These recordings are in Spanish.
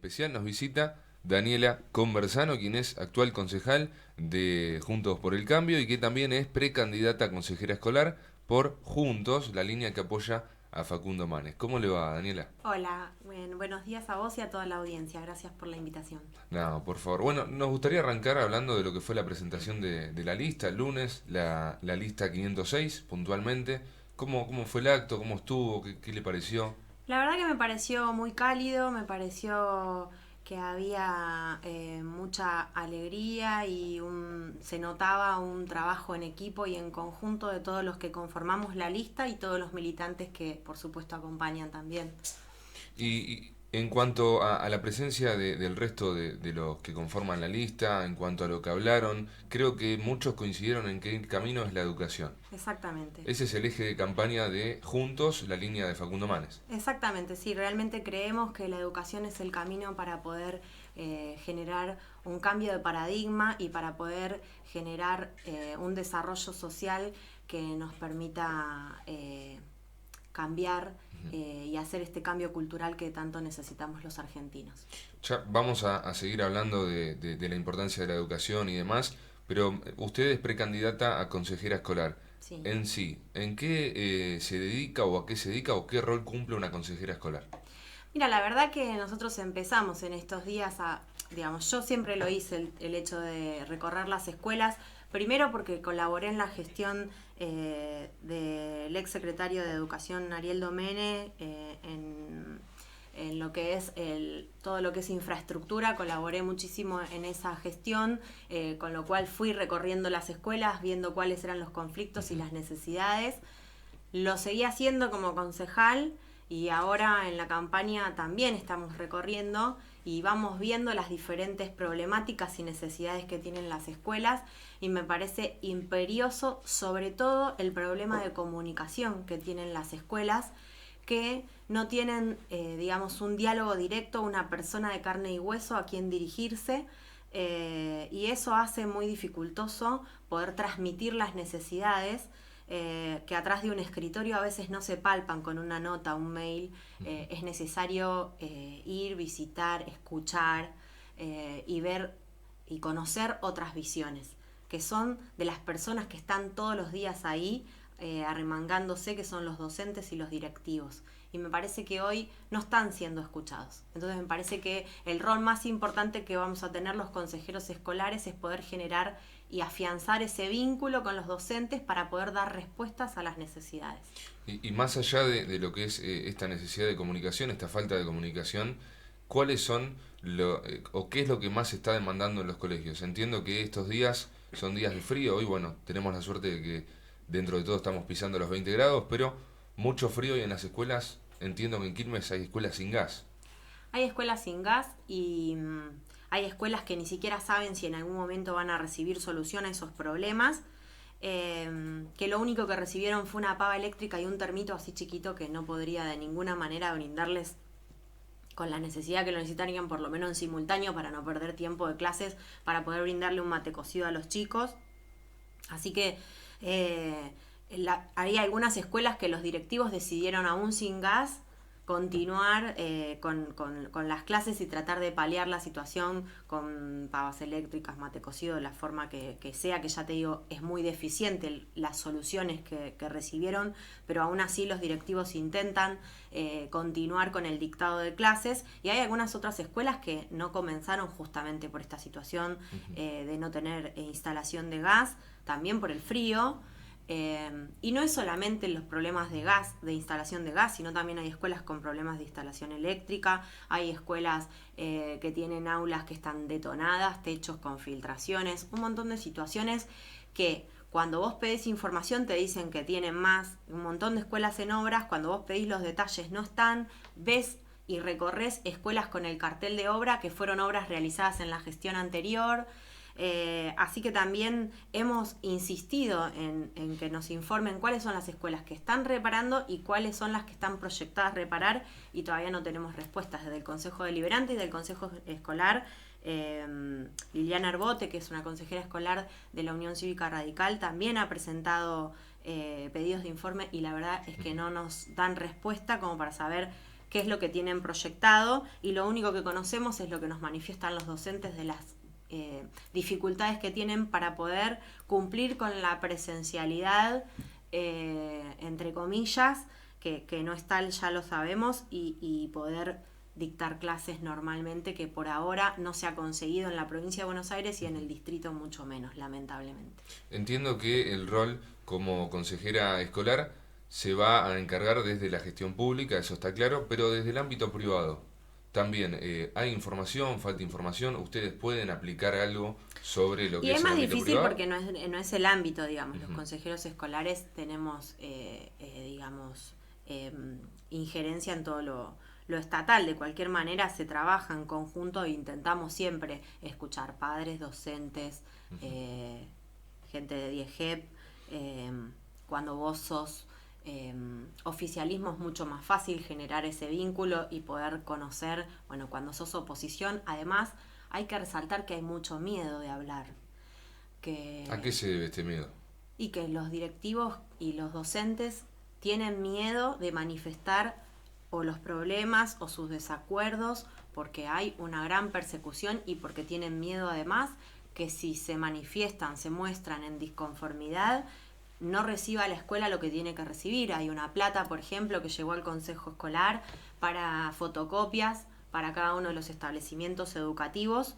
especial nos visita Daniela Conversano, quien es actual concejal de Juntos por el Cambio y que también es precandidata a consejera escolar por Juntos, la línea que apoya a Facundo Manes. ¿Cómo le va, Daniela? Hola, buenos días a vos y a toda la audiencia. Gracias por la invitación. No, por favor. Bueno, nos gustaría arrancar hablando de lo que fue la presentación de la lista el lunes, la lista 506 puntualmente. ¿Cómo fue el acto? ¿Cómo estuvo? ¿Qué le pareció? La verdad que me pareció muy cálido, me pareció que había mucha alegría y se notaba un trabajo en equipo y en conjunto de todos los que conformamos la lista y todos los militantes que por supuesto acompañan también. Y en cuanto a la presencia del resto de los que conforman la lista, en cuanto a lo que hablaron, creo que muchos coincidieron en que el camino es la educación. Exactamente. Ese es el eje de campaña de Juntos, la línea de Facundo Manes. Exactamente, sí, realmente creemos que la educación es el camino para poder generar un cambio de paradigma y para poder generar un desarrollo social que nos permita cambiar y hacer este cambio cultural que tanto necesitamos los argentinos. Ya vamos a seguir hablando de la importancia de la educación y demás, pero usted es precandidata a consejera escolar. Sí. En sí, ¿en qué se dedica o a qué se dedica o qué rol cumple una consejera escolar? Mira, la verdad que nosotros empezamos en estos días digamos, yo siempre lo hice, el hecho de recorrer las escuelas, primero porque colaboré en la gestión del ex secretario de Educación Ariel Domene en lo que es todo lo que es infraestructura, colaboré muchísimo en esa gestión, con lo cual fui recorriendo las escuelas, viendo cuáles eran los conflictos y las necesidades. Lo seguí haciendo como concejal y ahora en la campaña también estamos recorriendo y vamos viendo las diferentes problemáticas y necesidades que tienen las escuelas y me parece imperioso sobre todo el problema de comunicación que tienen las escuelas que no tienen, digamos, un diálogo directo, una persona de carne y hueso a quien dirigirse y eso hace muy dificultoso poder transmitir las necesidades que atrás de un escritorio a veces no se palpan con una nota, un mail. Es necesario ir, visitar, escuchar y ver y conocer otras visiones, que son de las personas que están todos los días ahí arremangándose, que son los docentes y los directivos. Y me parece que hoy no están siendo escuchados. Entonces me parece que el rol más importante que vamos a tener los consejeros escolares es poder generar y afianzar ese vínculo con los docentes para poder dar respuestas a las necesidades. Y más allá de lo que es esta necesidad de comunicación, esta falta de comunicación, ¿cuáles son o qué es lo que más se está demandando en los colegios? Entiendo que estos días son días de frío, hoy bueno, tenemos la suerte de que dentro de todo estamos pisando los 20 grados, pero mucho frío y en las escuelas, entiendo que en Quilmes hay escuelas sin gas. Hay escuelas sin gas y hay escuelas que ni siquiera saben si en algún momento van a recibir solución a esos problemas. Que lo único que recibieron fue una pava eléctrica y un termito así chiquito que no podría de ninguna manera brindarles con la necesidad que lo necesitarían por lo menos en simultáneo para no perder tiempo de clases, para poder brindarle un mate cocido a los chicos. Así que hay algunas escuelas que los directivos decidieron aún sin gas continuar con las clases y tratar de paliar la situación con pavas eléctricas, mate cocido, de la forma que sea, que ya te digo, es muy deficiente las soluciones que recibieron, pero aún así los directivos intentan continuar con el dictado de clases y hay algunas otras escuelas que no comenzaron justamente por esta situación de no tener instalación de gas, también por el frío. Y no es solamente los problemas de gas, de instalación de gas, sino también hay escuelas con problemas de instalación eléctrica, hay escuelas que tienen aulas que están detonadas, techos con filtraciones, un montón de situaciones que cuando vos pedís información te dicen que tienen más, un montón de escuelas en obras, cuando vos pedís los detalles no están, ves y recorres escuelas con el cartel de obra que fueron obras realizadas en la gestión anterior. Así que también hemos insistido en que nos informen cuáles son las escuelas que están reparando y cuáles son las que están proyectadas a reparar y todavía no tenemos respuestas desde el Consejo Deliberante y del Consejo Escolar. Liliana Arbote, que es una consejera escolar de la Unión Cívica Radical, también ha presentado pedidos de informe y la verdad es que no nos dan respuesta como para saber qué es lo que tienen proyectado, y lo único que conocemos es lo que nos manifiestan los docentes de las dificultades que tienen para poder cumplir con la presencialidad, entre comillas, que no es tal, ya lo sabemos, y poder dictar clases normalmente, que por ahora no se ha conseguido en la provincia de Buenos Aires y en el distrito mucho menos, lamentablemente. Entiendo que el rol como consejera escolar se va a encargar desde la gestión pública, eso está claro, pero desde el ámbito privado. También, ¿hay información, falta información? ¿Ustedes pueden aplicar algo sobre lo Y que es es el más ámbito difícil privado? porque no es el ámbito, digamos. Los Ujú. consejeros escolares tenemos, digamos, injerencia en todo lo estatal. De cualquier manera se trabaja en conjunto e intentamos siempre escuchar padres, docentes, gente de DIEGEP. Cuando vos sos oficialismo es mucho más fácil generar ese vínculo y poder conocer, bueno, cuando sos oposición, además hay que resaltar que hay mucho miedo de hablar. ¿A qué se debe este miedo? Y que los directivos y los docentes tienen miedo de manifestar o los problemas o sus desacuerdos, porque hay una gran persecución y porque tienen miedo además que si se manifiestan, se muestran en disconformidad, no reciba la escuela lo que tiene que recibir. Hay una plata, por ejemplo, que llegó al consejo escolar para fotocopias para cada uno de los establecimientos educativos,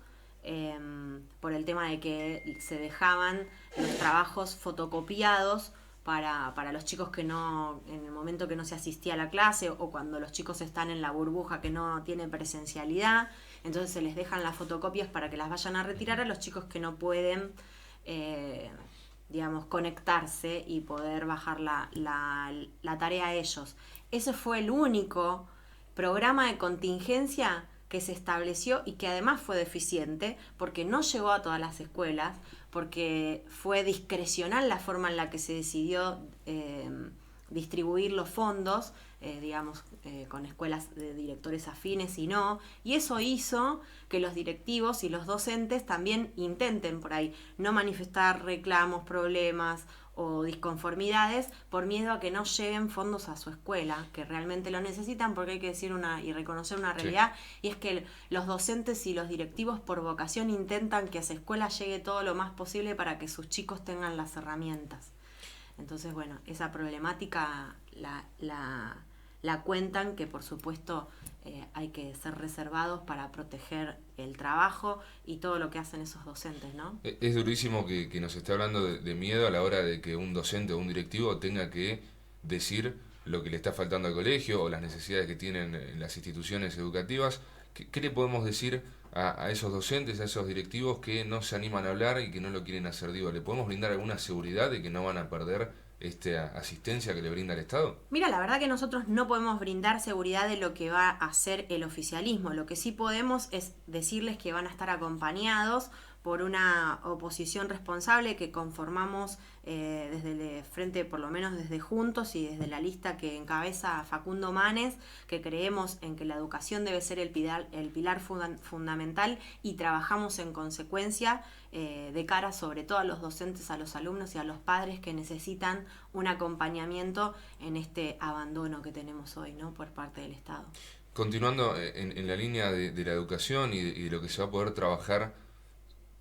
por el tema de que se dejaban los trabajos fotocopiados para los chicos que no, en el momento que no se asistía a la clase, o cuando los chicos están en la burbuja que no tiene presencialidad, entonces se les dejan las fotocopias para que las vayan a retirar a los chicos que no pueden, digamos, conectarse y poder bajar la tarea a ellos. Ese fue el único programa de contingencia que se estableció y que además fue deficiente porque no llegó a todas las escuelas, porque fue discrecional la forma en la que se decidió distribuir los fondos, digamos, con escuelas de directores afines y no, y eso hizo que los directivos y los docentes también intenten por ahí no manifestar reclamos, problemas o disconformidades por miedo a que no lleguen fondos a su escuela, que realmente lo necesitan, porque hay que decir y reconocer una realidad, sí. Y es que los docentes y los directivos por vocación intentan que a esa escuela llegue todo lo más posible para que sus chicos tengan las herramientas. Entonces, bueno, esa problemática la cuentan, que por supuesto hay que ser reservados para proteger el trabajo y todo lo que hacen esos docentes, ¿no? Es durísimo que nos esté hablando de miedo a la hora de que un docente o un directivo tenga que decir lo que le está faltando al colegio o las necesidades que tienen en las instituciones educativas. ¿Qué le podemos decir a esos docentes, a esos directivos que no se animan a hablar y que no lo quieren hacer? Digo, ¿le podemos brindar alguna seguridad de que no van a perder esta asistencia que le brinda el Estado? Mira, la verdad que nosotros no podemos brindar seguridad de lo que va a hacer el oficialismo. Lo que sí podemos es decirles que van a estar acompañados por una oposición responsable que conformamos desde el frente, por lo menos desde Juntos y desde la lista que encabeza Facundo Manes, que creemos en que la educación debe ser el pilar fundamental, y trabajamos en consecuencia de cara sobre todo a los docentes, a los alumnos y a los padres que necesitan un acompañamiento en este abandono que tenemos hoy, ¿no?, por parte del Estado. Continuando en la línea de la educación y de lo que se va a poder trabajar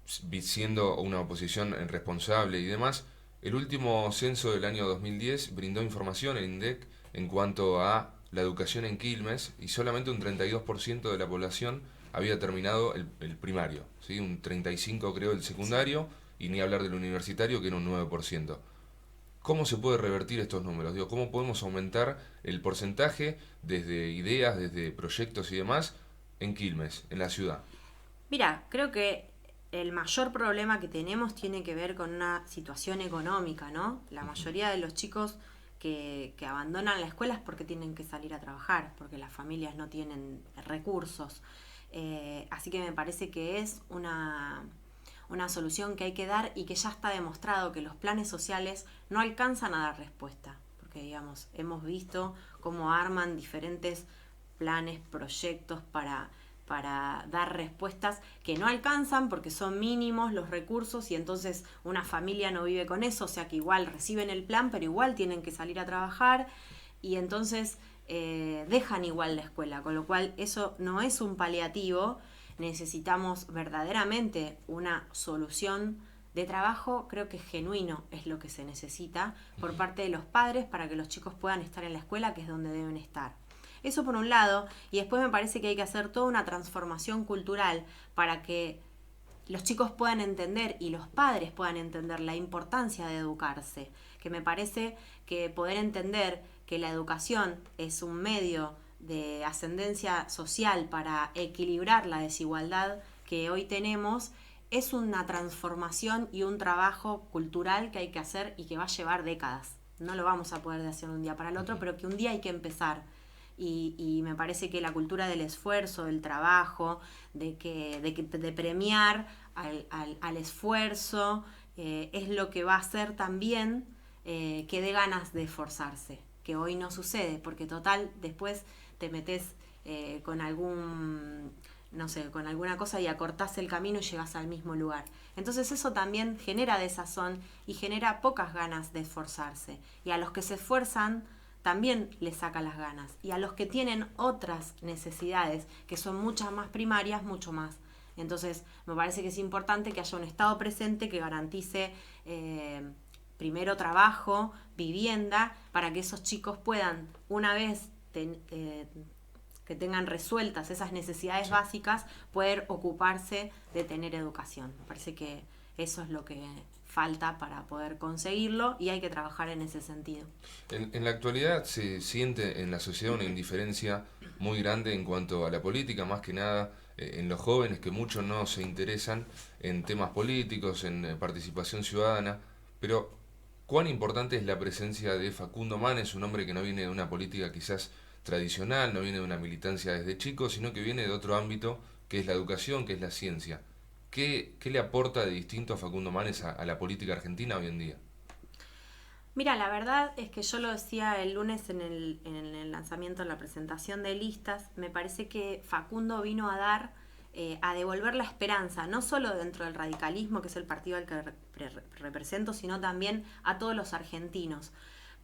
siendo una oposición responsable y demás, el último censo del año 2010 brindó información, el INDEC, en cuanto a la educación en Quilmes, y solamente un 32% de la población había terminado el primario, ¿sí? Un 35% creo el secundario, y ni hablar del universitario, que era un 9%. ¿Cómo se puede revertir estos números? Digo, ¿cómo podemos aumentar el porcentaje desde ideas, desde proyectos y demás en Quilmes, en la ciudad? Mira, creo que el mayor problema que tenemos tiene que ver con una situación económica, ¿no? La mayoría de los chicos que abandonan la escuela es porque tienen que salir a trabajar, porque las familias no tienen recursos. Así que me parece que es una solución que hay que dar, y que ya está demostrado que los planes sociales no alcanzan a dar respuesta, porque digamos, hemos visto cómo arman diferentes planes, proyectos para dar respuestas que no alcanzan porque son mínimos los recursos, y entonces una familia no vive con eso, o sea que igual reciben el plan pero igual tienen que salir a trabajar, y entonces dejan igual la escuela, con lo cual eso no es un paliativo. Necesitamos verdaderamente una solución de trabajo, creo que genuino es lo que se necesita por parte de los padres para que los chicos puedan estar en la escuela, que es donde deben estar. Eso por un lado, y después me parece que hay que hacer toda una transformación cultural para que los chicos puedan entender y los padres puedan entender la importancia de educarse, que me parece que poder entender que la educación es un medio de ascendencia social para equilibrar la desigualdad que hoy tenemos, es una transformación y un trabajo cultural que hay que hacer y que va a llevar décadas. No lo vamos a poder hacer de un día para el otro, pero que un día hay que empezar. Y me parece que la cultura del esfuerzo, del trabajo, de premiar al esfuerzo, es lo que va a hacer también que dé ganas de esforzarse, que hoy no sucede, porque total, después te metes con con alguna cosa y acortás el camino y llegas al mismo lugar. Entonces eso también genera desazón y genera pocas ganas de esforzarse. Y a los que se esfuerzan también les saca las ganas. Y a los que tienen otras necesidades, que son muchas más primarias, mucho más. Entonces me parece que es importante que haya un Estado presente que garantice primero trabajo, vivienda, para que esos chicos puedan, una vez que tengan resueltas esas necesidades básicas, poder ocuparse de tener educación. Me parece que eso es lo que falta para poder conseguirlo y hay que trabajar en ese sentido. En la actualidad se siente en la sociedad una indiferencia muy grande en cuanto a la política, más que nada en los jóvenes que mucho no se interesan en temas políticos, en participación ciudadana, pero ¿cuán importante es la presencia de Facundo Manes, un hombre que no viene de una política quizás tradicional, no viene de una militancia desde chico, sino que viene de otro ámbito que es la educación, que es la ciencia? ¿Qué le aporta de distinto a Facundo Manes a la política argentina hoy en día? Mira, la verdad es que yo lo decía el lunes en el lanzamiento, en la presentación de listas, me parece que Facundo vino a devolver la esperanza, no solo dentro del radicalismo, que es el partido al que represento, sino también a todos los argentinos,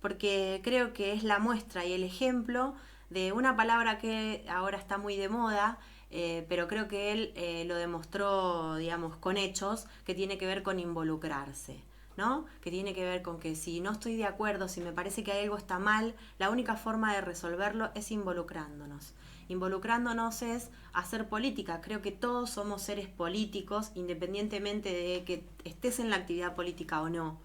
porque creo que es la muestra y el ejemplo de una palabra que ahora está muy de moda, pero creo que él lo demostró, digamos, con hechos, que tiene que ver con involucrarse, ¿no? Que tiene que ver con que si no estoy de acuerdo, si me parece que algo está mal, la única forma de resolverlo es involucrándonos. Involucrándonos es hacer política. Creo que todos somos seres políticos, independientemente de que estés en la actividad política o no.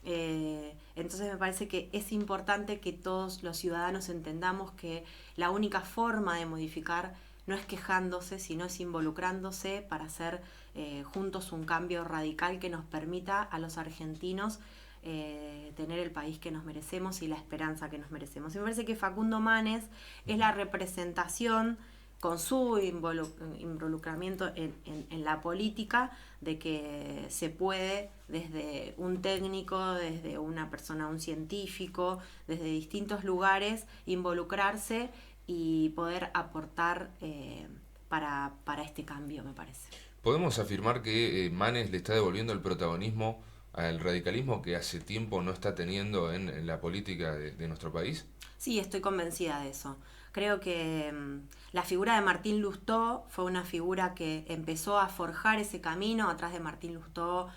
Entonces me parece que es importante que todos los ciudadanos entendamos que la única forma de modificar no es quejándose, sino es involucrándose para hacer juntos un cambio radical que nos permita a los argentinos tener el país que nos merecemos y la esperanza que nos merecemos. Y me parece que Facundo Manes es la representación, con su involucramiento en la política, de que se puede desde un técnico, desde una persona, un científico, desde distintos lugares, involucrarse y poder aportar para este cambio, me parece. ¿Podemos afirmar que Manes le está devolviendo el protagonismo al radicalismo que hace tiempo no está teniendo en la política de nuestro país? Sí, estoy convencida de eso. Creo que la figura de Martín Lustó fue una figura que empezó a forjar ese camino. Atrás de Martín Lustó,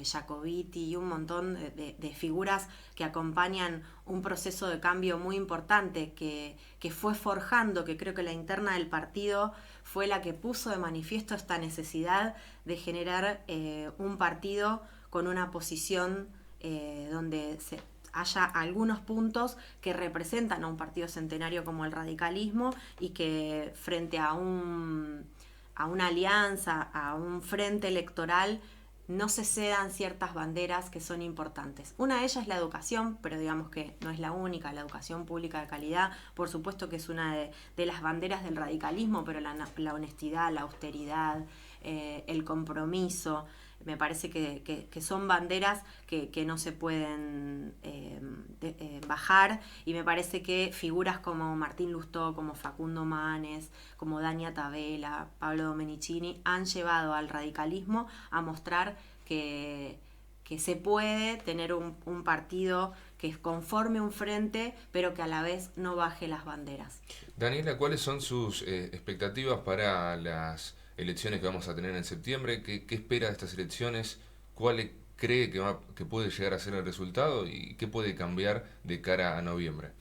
Jacobiti y un montón de figuras que acompañan un proceso de cambio muy importante que fue forjando, que creo que la interna del partido fue la que puso de manifiesto esta necesidad de generar un partido con una posición donde haya algunos puntos que representan a un partido centenario como el radicalismo y que frente a una alianza, a un frente electoral, no se cedan ciertas banderas que son importantes. Una de ellas es la educación, pero digamos que no es la única. La educación pública de calidad, por supuesto que es una de las banderas del radicalismo, pero la honestidad, la austeridad, el compromiso, me parece que son banderas que no se pueden bajar, y me parece que figuras como Martín Lustó, como Facundo Manes, como Dania Tabela, Pablo Domenicini han llevado al radicalismo a mostrar que se puede tener un partido que conforme un frente, pero que a la vez no baje las banderas. Daniela, ¿cuáles son sus expectativas para las elecciones que vamos a tener en septiembre? ¿Qué espera de estas elecciones? ¿Cuál cree que puede llegar a ser el resultado y qué puede cambiar de cara a noviembre?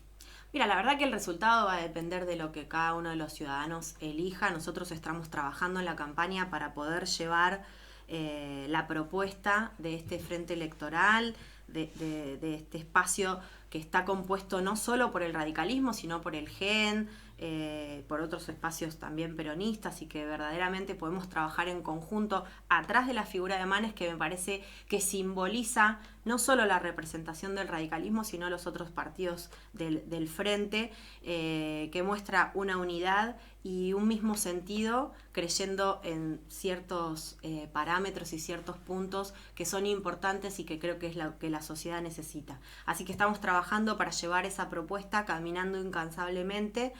Mira, la verdad que el resultado va a depender de lo que cada uno de los ciudadanos elija. Nosotros estamos trabajando en la campaña para poder llevar la propuesta de este frente electoral, de este espacio que está compuesto no solo por el radicalismo, sino por el GEN, por otros espacios también peronistas, y que verdaderamente podemos trabajar en conjunto atrás de la figura de Manes, que me parece que simboliza no solo la representación del radicalismo, sino los otros partidos del frente, que muestra una unidad y un mismo sentido, creyendo en ciertos parámetros y ciertos puntos que son importantes y que creo que es lo que la sociedad necesita. Así que estamos trabajando para llevar esa propuesta, caminando incansablemente.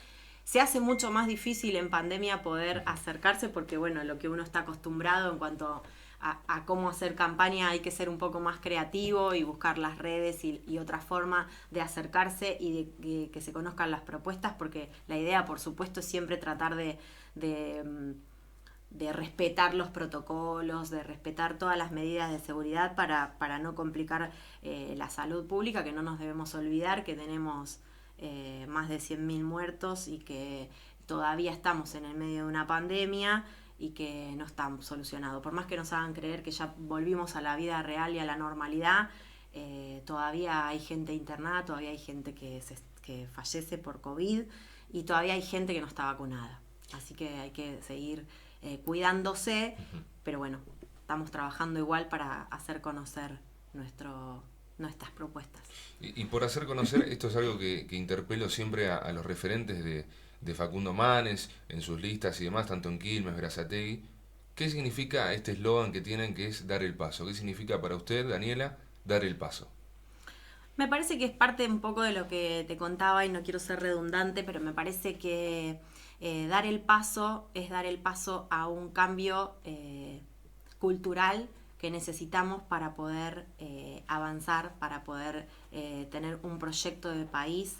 Se hace mucho más difícil en pandemia poder acercarse porque, bueno, lo que uno está acostumbrado en cuanto a cómo hacer campaña, hay que ser un poco más creativo y buscar las redes y otra forma de acercarse y de que se conozcan las propuestas, porque la idea, por supuesto, es siempre tratar de respetar los protocolos, de respetar todas las medidas de seguridad para no complicar la salud pública, que no nos debemos olvidar que tenemos más de 100.000 muertos y que todavía estamos en el medio de una pandemia y que no está solucionado. Por más que nos hagan creer que ya volvimos a la vida real y a la normalidad, todavía hay gente internada, todavía hay gente que fallece por COVID y todavía hay gente que no está vacunada. Así que hay que seguir cuidándose, pero bueno, estamos trabajando igual para hacer conocer nuestras propuestas. Y por hacer conocer, esto es algo que interpelo siempre a los referentes de Facundo Manes, en sus listas y demás, tanto en Quilmes, Berazategui. ¿Qué significa este eslogan que tienen, que es dar el paso? ¿Qué significa para usted, Daniela, dar el paso? Me parece que es parte un poco de lo que te contaba y no quiero ser redundante, pero me parece que dar el paso es dar el paso a un cambio cultural que necesitamos para poder avanzar, para poder tener un proyecto de país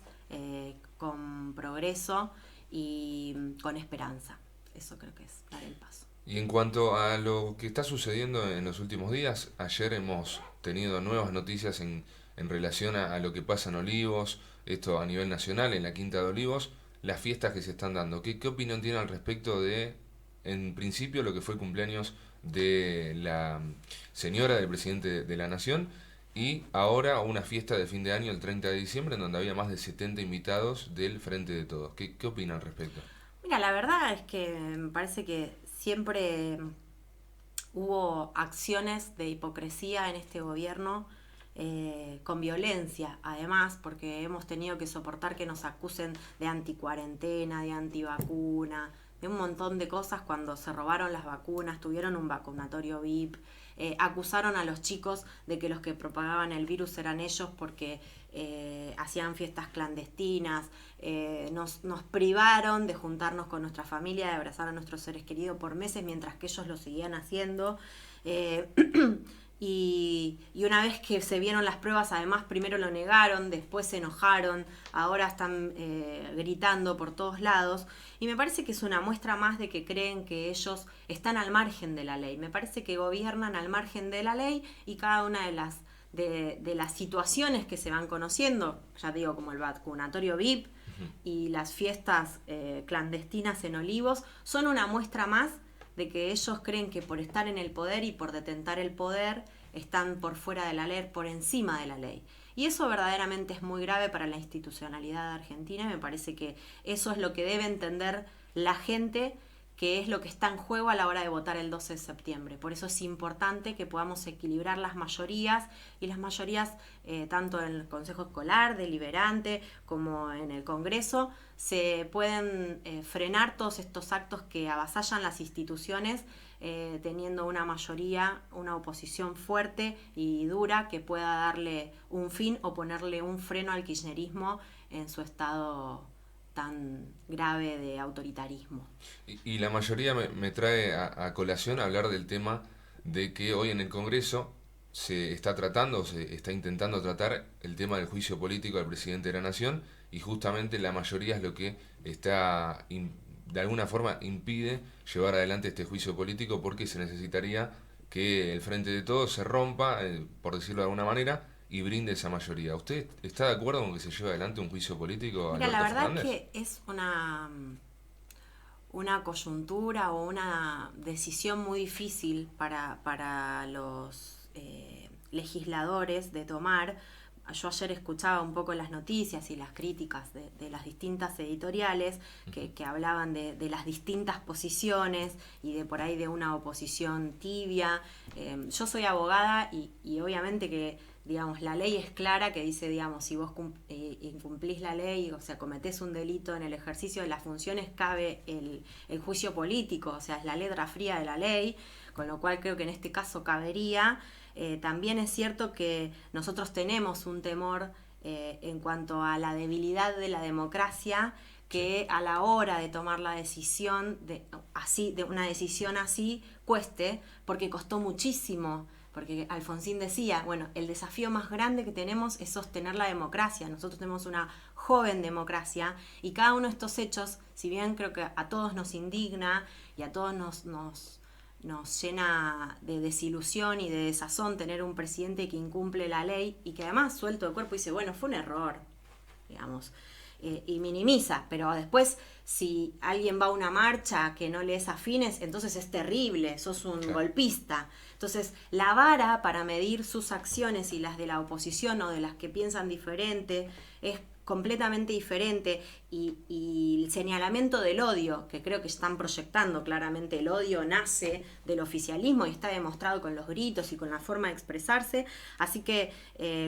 con progreso y con esperanza. Eso creo que es dar el paso. Y en cuanto a lo que está sucediendo en los últimos días, ayer hemos tenido nuevas noticias en relación a lo que pasa en Olivos, esto a nivel nacional, en la Quinta de Olivos, las fiestas que se están dando. ¿Qué opinión tiene al respecto de, en principio, lo que fue el cumpleaños de la señora del presidente de la Nación y ahora una fiesta de fin de año el 30 de diciembre en donde había más de 70 invitados del Frente de Todos? ¿Qué opina al respecto? Mira, la verdad es que me parece que siempre hubo acciones de hipocresía en este gobierno, con violencia, además, porque hemos tenido que soportar que nos acusen de anticuarentena, de antivacuna, de un montón de cosas cuando se robaron las vacunas, tuvieron un vacunatorio VIP, acusaron a los chicos de que los que propagaban el virus eran ellos porque hacían fiestas clandestinas, nos privaron de juntarnos con nuestra familia, de abrazar a nuestros seres queridos por meses mientras que ellos lo seguían haciendo. Y una vez que se vieron las pruebas, además primero lo negaron, después se enojaron, ahora están gritando por todos lados. Y me parece que es una muestra más de que creen que ellos están al margen de la ley. Me parece que gobiernan al margen de la ley y cada una de las situaciones que se van conociendo, ya digo, como el vacunatorio VIP y las fiestas clandestinas en Olivos, son una muestra más de que ellos creen que por estar en el poder y por detentar el poder están por fuera de la ley, por encima de la ley. Y eso verdaderamente es muy grave para la institucionalidad argentina y me parece que eso es lo que debe entender la gente, que es lo que está en juego a la hora de votar el 12 de septiembre. Por eso es importante que podamos equilibrar las mayorías, y las mayorías, tanto en el Consejo Escolar, Deliberante, como en el Congreso, se pueden frenar todos estos actos que avasallan las instituciones, teniendo una mayoría, una oposición fuerte y dura que pueda darle un fin o ponerle un freno al kirchnerismo en su estado tan grave de autoritarismo. Y la mayoría me trae a colación hablar del tema de que hoy en el Congreso se está tratando, o se está intentando tratar el tema del juicio político al presidente de la Nación, y justamente la mayoría es lo que está, de alguna forma, impide llevar adelante este juicio político, porque se necesitaría que el Frente de Todos se rompa, por decirlo de alguna manera, y brinde esa mayoría. ¿Usted está de acuerdo con que se lleve adelante un juicio político a Mira, la Alberto verdad Fernández? que es una coyuntura o una decisión muy difícil para los legisladores de tomar. Yo ayer escuchaba un poco las noticias y las críticas de las distintas editoriales que hablaban de las distintas posiciones y de por ahí de una oposición tibia. Yo soy abogada y obviamente que, digamos, la ley es clara, que dice, digamos, si vos incumplís la ley, o sea, cometés un delito en el ejercicio de las funciones, cabe el juicio político, o sea, es la letra fría de la ley, con lo cual creo que en este caso cabería. También es cierto que nosotros tenemos un temor en cuanto a la debilidad de la democracia, que a la hora de tomar la decisión de una decisión así cueste, porque costó muchísimo. Porque Alfonsín decía, bueno, el desafío más grande que tenemos es sostener la democracia. Nosotros tenemos una joven democracia y cada uno de estos hechos, si bien creo que a todos nos indigna y a todos nos llena de desilusión y de desazón tener un presidente que incumple la ley y que además suelto de cuerpo dice, bueno, fue un error, digamos, y minimiza, pero después si alguien va a una marcha que no le es afines, entonces es terrible, sos un golpista. Entonces la vara para medir sus acciones y las de la oposición o de las que piensan diferente es completamente diferente, y el señalamiento del odio, que creo que están proyectando claramente, el odio nace del oficialismo y está demostrado con los gritos y con la forma de expresarse, así que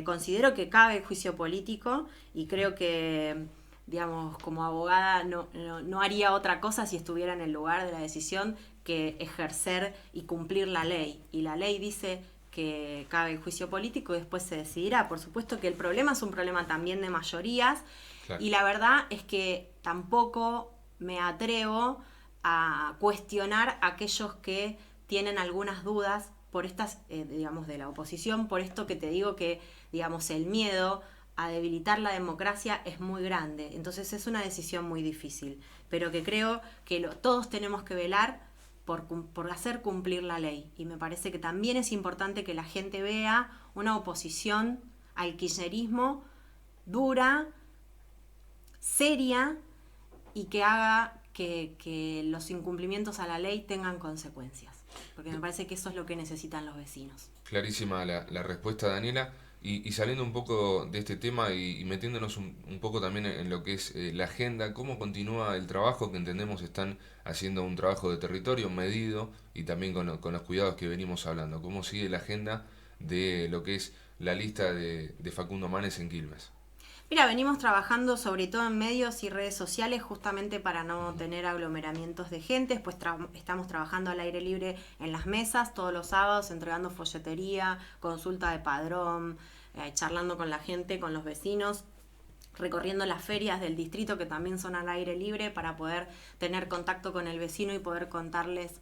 considero que cabe el juicio político y creo que, digamos, como abogada no haría otra cosa si estuviera en el lugar de la decisión que ejercer y cumplir la ley, y la ley dice que cabe el juicio político y después se decidirá. Por supuesto que el problema es un problema también de mayorías, claro. Y la verdad es que tampoco me atrevo a cuestionar a aquellos que tienen algunas dudas por estas, digamos, de la oposición, por esto que te digo que, digamos, el miedo a debilitar la democracia es muy grande. Entonces es una decisión muy difícil, pero que creo que todos tenemos que velar por hacer cumplir la ley. Y me parece que también es importante que la gente vea una oposición al kirchnerismo dura, seria, y que haga que los incumplimientos a la ley tengan consecuencias. Porque me parece que eso es lo que necesitan los vecinos. Clarísima la respuesta, Daniela. Y saliendo un poco de este tema y metiéndonos un poco también en lo que es la agenda, ¿cómo continúa el trabajo? Que entendemos están haciendo un trabajo de territorio medido y también con los cuidados que venimos hablando. ¿Cómo sigue la agenda de lo que es la lista de Facundo Manes en Quilmes? Mira, venimos trabajando sobre todo en medios y redes sociales justamente para no tener aglomeramientos de gente. Pues estamos trabajando al aire libre en las mesas todos los sábados, entregando folletería, consulta de padrón, charlando con la gente, con los vecinos, recorriendo las ferias del distrito que también son al aire libre para poder tener contacto con el vecino y poder contarles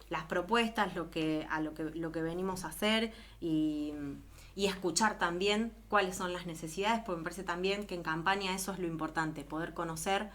las propuestas, lo que venimos a hacer, y escuchar también cuáles son las necesidades, porque me parece también que en campaña eso es lo importante, poder conocer,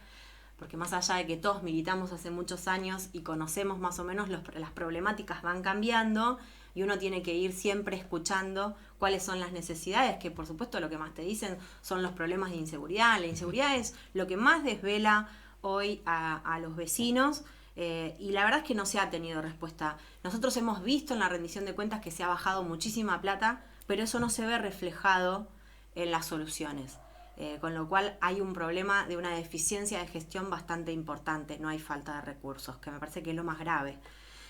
porque más allá de que todos militamos hace muchos años y conocemos más o menos las problemáticas van cambiando, y uno tiene que ir siempre escuchando cuáles son las necesidades, que por supuesto lo que más te dicen son los problemas de inseguridad. La inseguridad es lo que más desvela hoy a los vecinos, y la verdad es que no se ha tenido respuesta. Nosotros hemos visto en la rendición de cuentas que se ha bajado muchísima plata, pero eso no se ve reflejado en las soluciones. Con lo cual hay un problema de una deficiencia de gestión bastante importante, no hay falta de recursos, que me parece que es lo más grave.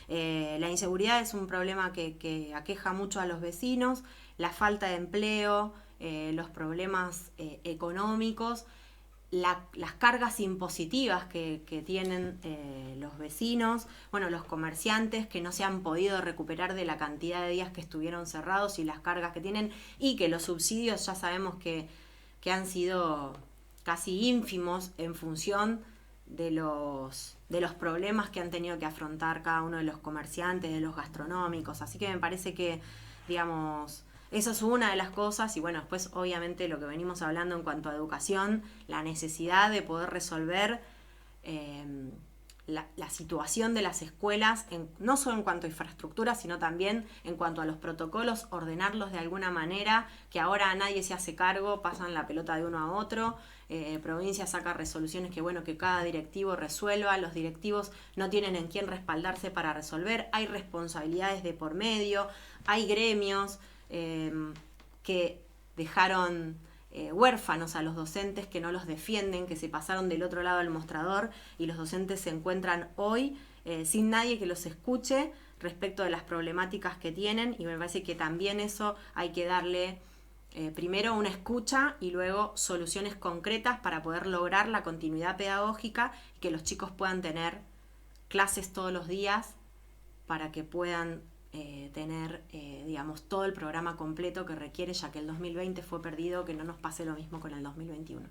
La inseguridad es un problema que aqueja mucho a los vecinos, la falta de empleo, los problemas económicos, las cargas impositivas que tienen los vecinos, bueno, los comerciantes que no se han podido recuperar de la cantidad de días que estuvieron cerrados y las cargas que tienen, y que los subsidios ya sabemos que han sido casi ínfimos en función de los problemas que han tenido que afrontar cada uno de los comerciantes, de los gastronómicos. Así que me parece que digamos, eso es una de las cosas. Y bueno, después obviamente lo que venimos hablando en cuanto a educación, la necesidad de poder resolver la situación de las escuelas, no solo en cuanto a infraestructura, sino también en cuanto a los protocolos, ordenarlos de alguna manera, que ahora nadie se hace cargo, pasan la pelota de uno a otro, provincia saca resoluciones que bueno, que cada directivo resuelva, los directivos no tienen en quién respaldarse para resolver, hay responsabilidades de por medio, hay gremios que dejaron huérfanos a los docentes, que no los defienden, que se pasaron del otro lado del mostrador, y los docentes se encuentran hoy sin nadie que los escuche respecto de las problemáticas que tienen, y me parece que también eso hay que darle primero una escucha y luego soluciones concretas para poder lograr la continuidad pedagógica y que los chicos puedan tener clases todos los días para que puedan tener, digamos, todo el programa completo que requiere, ya que el 2020 fue perdido, que no nos pase lo mismo con el 2021.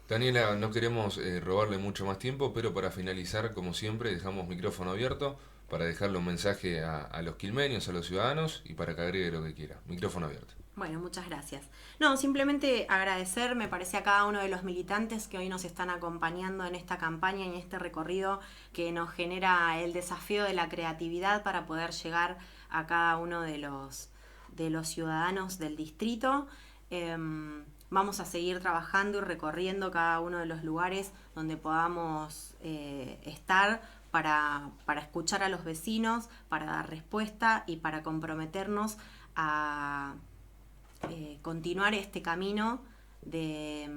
Daniela, no queremos robarle mucho más tiempo, pero para finalizar, como siempre, dejamos micrófono abierto para dejarle un mensaje a los quilmeños, a los ciudadanos, y para que agregue lo que quiera. Micrófono abierto. Bueno, muchas gracias. No, simplemente agradecer, me parece, a cada uno de los militantes que hoy nos están acompañando en esta campaña y en este recorrido que nos genera el desafío de la creatividad para poder llegar a cada uno de los ciudadanos del distrito. Vamos a seguir trabajando y recorriendo cada uno de los lugares donde podamos estar para escuchar a los vecinos, para dar respuesta y para comprometernos a continuar este camino de,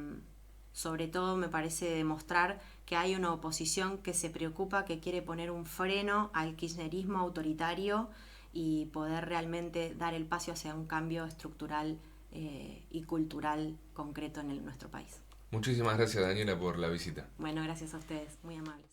sobre todo me parece, demostrar que hay una oposición que se preocupa, que quiere poner un freno al kirchnerismo autoritario y poder realmente dar el paso hacia un cambio estructural y cultural concreto en nuestro país. Muchísimas gracias, Daniela, por la visita. Bueno, gracias a ustedes, muy amables.